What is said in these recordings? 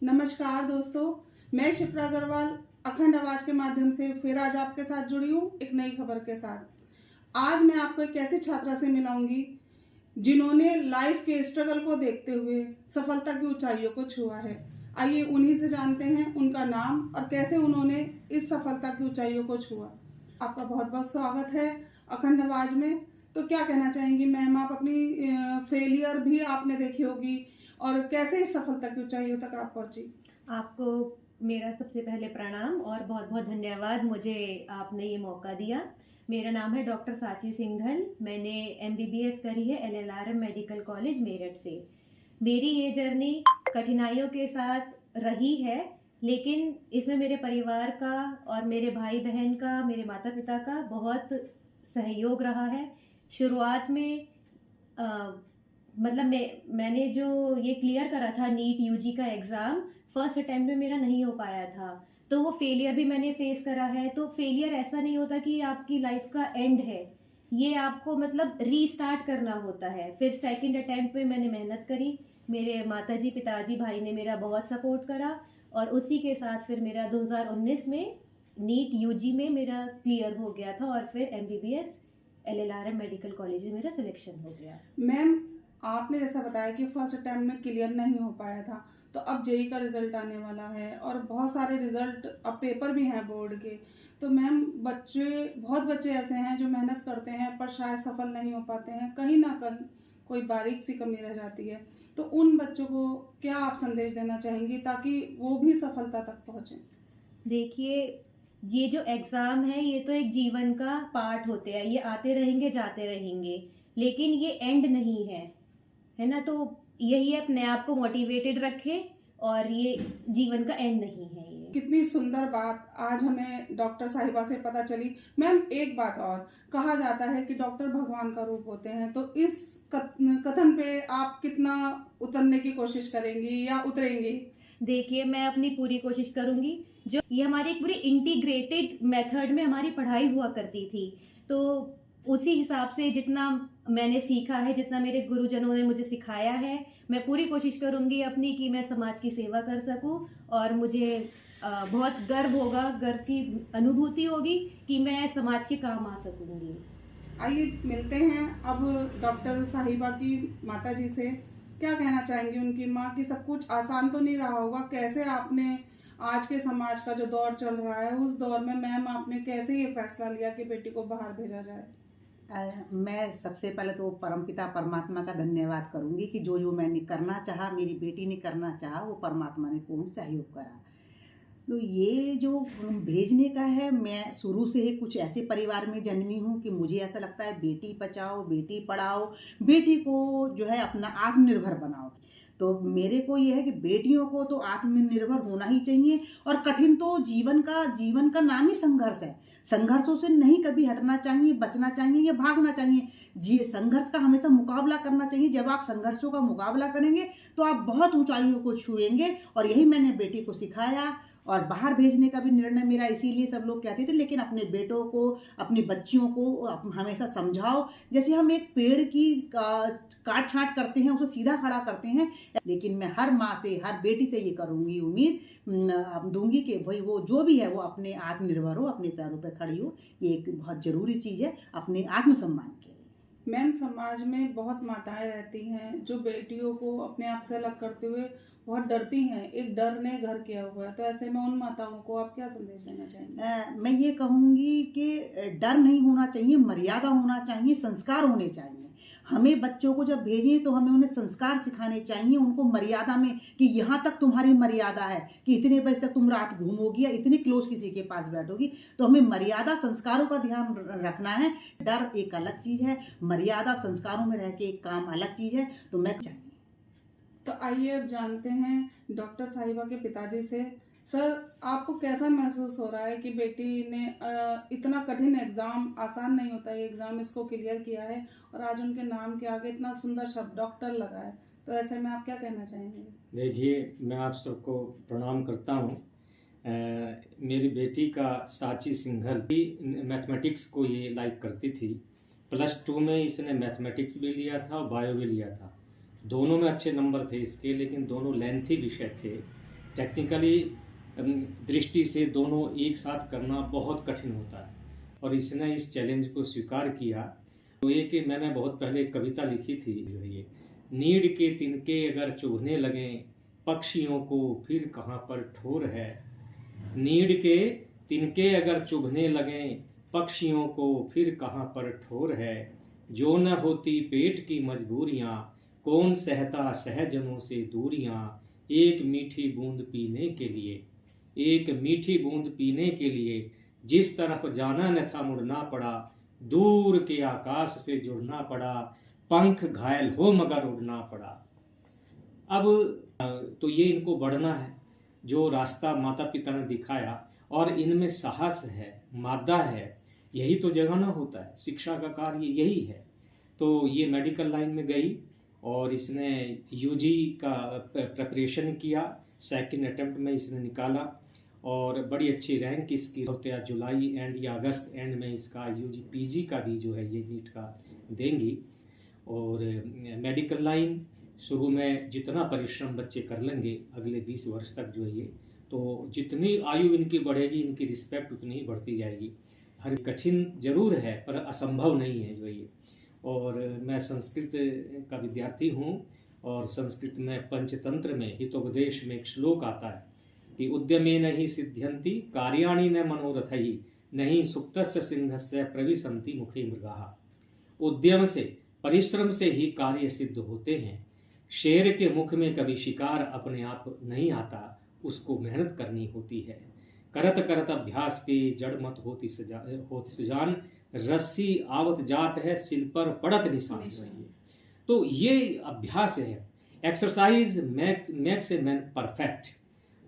नमस्कार दोस्तों, मैं शिप्रा अग्रवाल अखंड आवाज के माध्यम से फिर आज आपके साथ जुड़ी हूँ एक नई खबर के साथ। आज मैं आपको एक ऐसी छात्रा से मिलाऊंगी जिन्होंने लाइफ के स्ट्रगल को देखते हुए सफलता की ऊंचाइयों को छुआ है। आइए उन्हीं से जानते हैं उनका नाम और कैसे उन्होंने इस सफलता की ऊंचाइयों को छुआ। आपका बहुत बहुत स्वागत है अखंड आवाज में। तो क्या कहना चाहेंगी मैम, आप अपनी फेलियर भी आपने देखी होगी और कैसे इस सफलता की ऊंचाइयों तक आप पहुंची? आपको मेरा सबसे पहले प्रणाम और बहुत बहुत धन्यवाद, मुझे आपने ये मौका दिया। मेरा नाम है डॉक्टर साची सिंघल। मैंने MBBS करी है LLRM मेडिकल कॉलेज मेरठ से। मेरी ये जर्नी कठिनाइयों के साथ रही है, लेकिन इसमें मेरे परिवार का और मेरे भाई बहन का, मेरे माता पिता का बहुत सहयोग रहा है। शुरुआत में मतलब मैंने जो ये क्लियर करा था नीट UG का एग्ज़ाम, फर्स्ट अटेम्प्ट में मेरा नहीं हो पाया था, तो वो फेलियर भी मैंने फेस करा है। तो फेलियर ऐसा नहीं होता कि आपकी लाइफ का एंड है, ये आपको मतलब रीस्टार्ट करना होता है। फिर सेकंड अटेम्प्ट में मैंने मेहनत करी, मेरे माताजी पिताजी भाई ने मेरा बहुत सपोर्ट करा और उसी के साथ फिर मेरा 2019 में नीट UG में मेरा क्लियर हो गया था और फिर MBBS LLRM मेडिकल कॉलेज में मेरा सिलेक्शन हो गया। मैम, आपने जैसा बताया कि फर्स्ट अटेम्प्ट में क्लियर नहीं हो पाया था, तो अब जेई का रिजल्ट आने वाला है और बहुत सारे रिजल्ट अब पेपर भी हैं बोर्ड के। तो मैम, बहुत बच्चे ऐसे हैं जो मेहनत करते हैं पर शायद सफल नहीं हो पाते हैं, कहीं ना कहीं कोई बारीक सी कमी रह जाती है। तो उन बच्चों को क्या आप संदेश देना चाहेंगी ताकि वो भी सफलता तक पहुँचें? देखिए, ये जो एग्ज़ाम है ये तो एक जीवन का पार्ट होते हैं, ये आते रहेंगे जाते रहेंगे, लेकिन ये एंड नहीं है ना। तो यही है, अपने आप को मोटिवेटेड रखें और ये जीवन का एंड नहीं है ये। कितनी सुंदर बात आज हमें डॉक्टर साहिबा से पता चली। मैम, एक बात और, कहा जाता है कि डॉक्टर भगवान का रूप होते हैं, तो इस कथन पे आप कितना उतरने की कोशिश करेंगी या उतरेंगी? देखिए, मैं अपनी पूरी कोशिश करूंगी। जो ये हमारी एक पूरी इंटीग्रेटेड मेथड में हमारी पढ़ाई हुआ करती थी, तो उसी हिसाब से जितना मैंने सीखा है, जितना मेरे गुरुजनों ने मुझे सिखाया है, मैं पूरी कोशिश करूंगी अपनी कि मैं समाज की सेवा कर सकूं और मुझे बहुत गर्व होगा, गर्व की अनुभूति होगी कि मैं समाज के काम आ सकूंगी। आइए मिलते हैं अब डॉक्टर साहिबा की माता जी से। क्या कहना चाहेंगी उनकी माँ की? सब कुछ आसान तो नहीं रहा होगा, कैसे आपने आज के समाज का जो दौर चल रहा है उस दौर में मैम आपने कैसे ये फैसला लिया कि बेटी को बाहर भेजा जाए? मैं सबसे पहले तो परमपिता परमात्मा का धन्यवाद करूंगी कि जो जो मैंने करना चाहा, मेरी बेटी ने करना चाहा, वो परमात्मा ने पूर्ण सहयोग करा। तो ये जो भेजने का है, मैं शुरू से ही कुछ ऐसे परिवार में जन्मी हूँ कि मुझे ऐसा लगता है बेटी बचाओ बेटी पढ़ाओ, बेटी को जो है अपना आत्मनिर्भर बनाओ। तो मेरे को ये है कि बेटियों को तो आत्मनिर्भर होना ही चाहिए। और कठिन तो जीवन का नाम ही संघर्ष है। संघर्षों से नहीं कभी हटना चाहिए, बचना चाहिए या भागना चाहिए। जी, संघर्ष का हमेशा मुकाबला करना चाहिए। जब आप संघर्षों का मुकाबला करेंगे तो आप बहुत ऊंचाइयों को छुएंगे। और यही मैंने बेटी को सिखाया। और बाहर भेजने का भी निर्णय मेरा इसीलिए, सब लोग कहते थे लेकिन अपने बेटों को, अपनी बच्चियों को हमेशा समझाओ। जैसे हम एक पेड़ की काट छांट करते हैं, उसे सीधा खड़ा करते हैं, लेकिन मैं हर माँ से, हर बेटी से ये करूँगी, उम्मीद दूंगी कि भाई वो जो भी है वो अपने आत्मनिर्भर हो, अपने पैरों पर खड़ी हो। ये एक बहुत ज़रूरी चीज़ है अपने आत्मसम्मान के लिए। मैम, समाज में बहुत माताएं रहती हैं जो बेटियों को अपने आप से अलग करते हुए बहुत डरती हैं, एक डर ने घर किया हुआ है। तो ऐसे में उन माताओं को आप क्या संदेश देना चाहेंगे? मैं ये कहूँगी कि डर नहीं होना चाहिए, मर्यादा होना चाहिए, संस्कार होने चाहिए। हमें बच्चों को जब भेजें तो हमें उन्हें संस्कार सिखाने चाहिए, उनको मर्यादा में, कि यहाँ तक तुम्हारी मर्यादा है कि इतने बजे तक तुम रात घूमोगी या इतने क्लोज किसी के पास बैठोगी। तो हमें मर्यादा संस्कारों का ध्यान रखना है। डर एक अलग चीज़ है, मर्यादा संस्कारों में रह के एक काम अलग चीज़ है। तो मैं चाहिए। तो आइए अब जानते हैं डॉक्टर साहिबा के पिताजी से। सर, आपको कैसा महसूस हो रहा है कि बेटी ने इतना कठिन एग्ज़ाम, आसान नहीं होता है एग्ज़ाम, इसको क्लियर किया है और आज उनके नाम के आगे इतना सुंदर शब्द डॉक्टर लगा है, तो ऐसे में आप क्या कहना चाहेंगे? देखिए, मैं आप सबको प्रणाम करता हूँ। मेरी बेटी का साची सिंघल भी मैथमेटिक्स को ये लाइक करती थी। +2 में इसने मैथमेटिक्स भी लिया था और बायो भी लिया था। दोनों में अच्छे नंबर थे इसके, लेकिन दोनों लेंथी विषय थे। टेक्निकली दृष्टि से दोनों एक साथ करना बहुत कठिन होता है, और इसने इस चैलेंज को स्वीकार किया। तो ये कि मैंने बहुत पहले एक कविता लिखी थी, ये नीड़ के तिनके अगर चुभने लगें पक्षियों को फिर कहाँ पर ठोर है। नीड़ के तिनके अगर चुभने लगें पक्षियों को फिर कहाँ पर ठोर है। जो न होती पेट की मजबूरियाँ कौन सहता सहजनों से दूरियाँ। एक मीठी बूंद पीने के लिए, एक मीठी बूंद पीने के लिए जिस तरफ जाना न था मुड़ना पड़ा। दूर के आकाश से जुड़ना पड़ा, पंख घायल हो मगर उड़ना पड़ा। अब तो ये इनको बढ़ना है, जो रास्ता माता पिता ने दिखाया, और इनमें साहस है, मादा है, यही तो जगाना होता है। शिक्षा का कार्य यही है। तो ये मेडिकल लाइन में गई और इसने यूजी का प्रिपरेशन किया। सेकंड अटेम्प्ट में इसने निकाला और बड़ी अच्छी रैंक इसकी होते हैं। जुलाई एंड या अगस्त एंड में इसका यूजी पीजी का भी जो है ये नीट का देंगी। और मेडिकल लाइन शुरू में जितना परिश्रम बच्चे कर लेंगे अगले 20 वर्ष तक जो है ये, तो जितनी आयु इनकी बढ़ेगी इनकी रिस्पेक्ट उतनी ही बढ़ती जाएगी। हर कठिन जरूर है पर असंभव नहीं है जो ये। और मैं संस्कृत का विद्यार्थी हूँ, और संस्कृत में पंचतंत्र में हितोपदेश में एक श्लोक आता है कि उद्यमेन हि सिद्ध्यन्ति कार्याणि न मनोरथैः नहि सुप्तस्य सिंहस्य प्रविशन्ति मुखे मृगाः। उद्यम से, परिश्रम से ही कार्य सिद्ध होते हैं। शेर के मुख में कभी शिकार अपने आप नहीं आता, उसको मेहनत करनी होती है। करत करत अभ्यास के जड़ मत होती सुजान, रस्सी आवत जात है सिल पर पड़त निशान। तो ये अभ्यास है, exercise makes a man perfect.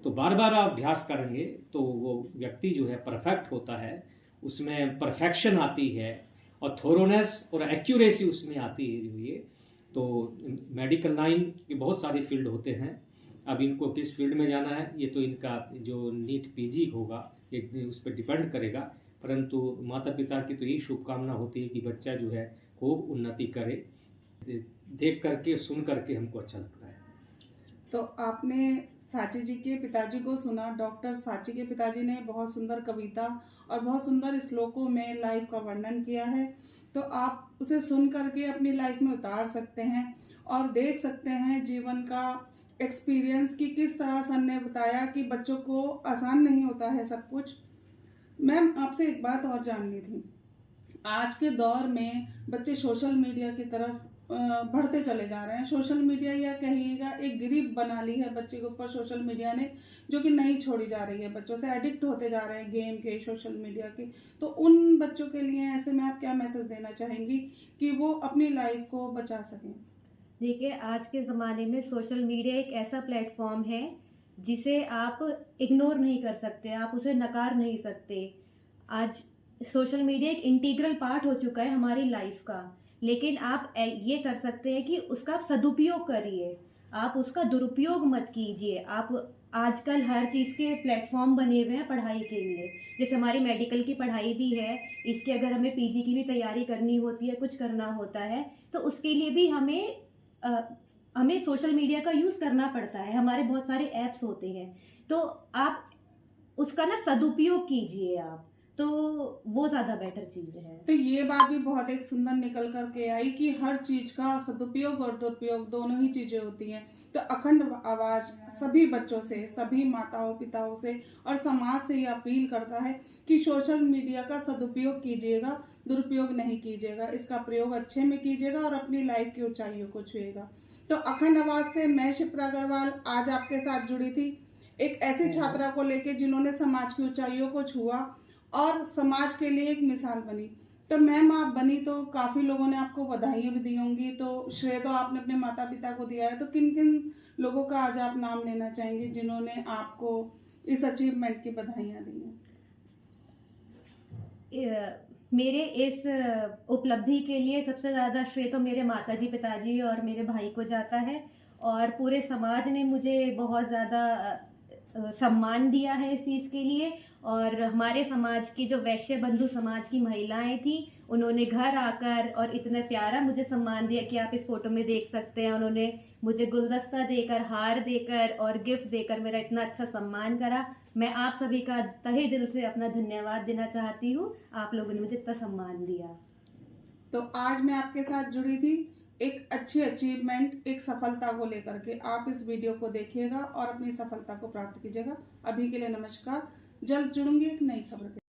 तो बार बार आप अभ्यास करेंगे तो वो व्यक्ति जो है परफेक्ट होता है, उसमें परफेक्शन आती है और थोरोनेस और एक्यूरेसी उसमें आती है जो ये। तो मेडिकल लाइन के बहुत सारे फील्ड होते हैं। अब इनको किस फील्ड में जाना है ये तो इनका जो नीट पीजी होगा ये उस पर डिपेंड करेगा, परंतु माता पिता की तो यही शुभकामना होती है कि बच्चा जो है खूब उन्नति करे। देख करके सुन करके हमको अच्छा लगता है। तो आपने साची जी के पिताजी को सुना। डॉक्टर साची के पिताजी ने बहुत सुंदर कविता और बहुत सुंदर श्लोकों में लाइफ का वर्णन किया है। तो आप उसे सुन करके अपनी लाइफ में उतार सकते हैं और देख सकते हैं जीवन का एक्सपीरियंस कि किस तरह सर ने बताया कि बच्चों को आसान नहीं होता है सब कुछ। मैम आपसे एक बात और जाननी थी। आज के दौर में बच्चे सोशल मीडिया की तरफ बढ़ते चले जा रहे हैं। सोशल मीडिया या कहिएगा एक ग्रिप बना ली है बच्चे के ऊपर सोशल मीडिया ने, जो कि नहीं छोड़ी जा रही है। बच्चों से एडिक्ट होते जा रहे हैं गेम के, सोशल मीडिया के। तो उन बच्चों के लिए ऐसे में आप क्या मैसेज देना चाहेंगी कि वो अपनी लाइफ को बचा सकें? देखिए, आज के ज़माने में सोशल मीडिया एक ऐसा प्लेटफॉर्म है जिसे आप इग्नोर नहीं कर सकते, आप उसे नकार नहीं सकते। आज सोशल मीडिया एक इंटीग्रल पार्ट हो चुका है हमारी लाइफ का, लेकिन आप ये कर सकते हैं कि उसका आप सदुपयोग करिए, आप उसका दुरुपयोग मत कीजिए। आप आजकल हर चीज़ के प्लेटफॉर्म बने हुए हैं पढ़ाई के लिए। जैसे हमारी मेडिकल की पढ़ाई भी है, इसके अगर हमें पीजी की भी तैयारी करनी होती है, कुछ करना होता है, तो उसके लिए भी हमें सोशल मीडिया का यूज़ करना पड़ता है। हमारे बहुत सारे ऐप्स होते हैं, तो आप उसका ना सदुपयोग कीजिए आप, तो वो ज़्यादा बेटर चीज़ है। तो ये बात भी बहुत एक सुंदर निकल कर के आई कि हर चीज का सदुपयोग और दुरुपयोग दोनों ही चीजें होती हैं। तो अखंड आवाज सभी बच्चों से, सभी माताओं पिताओं से और समाज से ये अपील करता है कि सोशल मीडिया का सदुपयोग कीजिएगा, दुरुपयोग नहीं कीजिएगा। इसका प्रयोग अच्छे में कीजिएगा और अपनी लाइफ की ऊंचाइयों को छुएगा। तो अखंड आवाज से मैं शिप्रा अग्रवाल आज आपके साथ जुड़ी थी, एक ऐसी छात्रा को लेके जिन्होंने समाज की ऊंचाइयों को छुआ और समाज के लिए एक मिसाल बनी। तो मैम आप बनी तो काफ़ी लोगों ने आपको बधाइयाँ भी दी होंगी, तो श्रेय तो आपने अपने माता पिता को दिया है। तो किन किन लोगों का आज आप नाम लेना चाहेंगे जिन्होंने आपको इस अचीवमेंट की बधाइयाँ दी हैं? मेरे इस उपलब्धि के लिए सबसे ज़्यादा श्रेय तो मेरे माताजी, पिताजी और मेरे भाई को जाता है, और पूरे समाज ने मुझे बहुत ज़्यादा सम्मान दिया है इस चीज़ के लिए। और हमारे समाज की जो वैश्य बंधु समाज की महिलाएं थी, उन्होंने घर आकर और इतना प्यारा मुझे सम्मान दिया कि आप इस फोटो में देख सकते हैं। उन्होंने मुझे गुलदस्ता देकर, हार देकर और गिफ्ट देकर मेरा इतना अच्छा सम्मान करा। मैं आप सभी का तहे दिल से अपना धन्यवाद देना चाहती हूँ, आप लोगों ने मुझे इतना सम्मान दिया। तो आज मैं आपके साथ जुड़ी थी एक अच्छी अचीवमेंट, एक सफलता को लेकर के। आप इस वीडियो को देखिएगा और अपनी सफलता को प्राप्त कीजिएगा। अभी के लिए नमस्कार, जल्द जुड़ूंगी एक नई खबर के